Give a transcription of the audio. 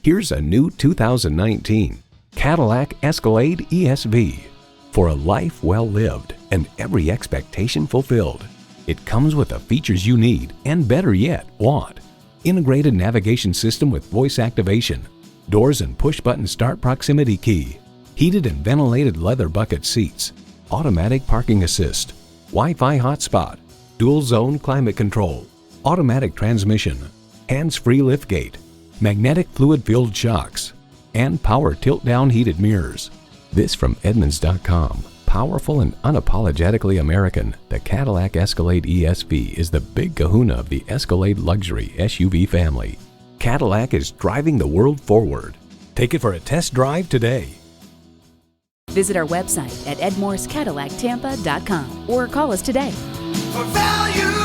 Here's a new 2019 Cadillac Escalade ESV. For a life well lived and every expectation fulfilled. It comes with the features you need and, better yet, want. Integrated navigation system with voice activation, doors and push-button start proximity key, heated and ventilated leather bucket seats, automatic parking assist, Wi-Fi hotspot, dual zone climate control, automatic transmission, hands-free liftgate, magnetic fluid-filled shocks, and power tilt-down heated mirrors. This from Edmunds.com. Powerful and unapologetically American, the Cadillac Escalade ESV is the big kahuna of the Escalade luxury SUV family. Cadillac is driving the world forward. Take it for a test drive today. Visit our website at edmorsecadillactampa.com or call us today. For value.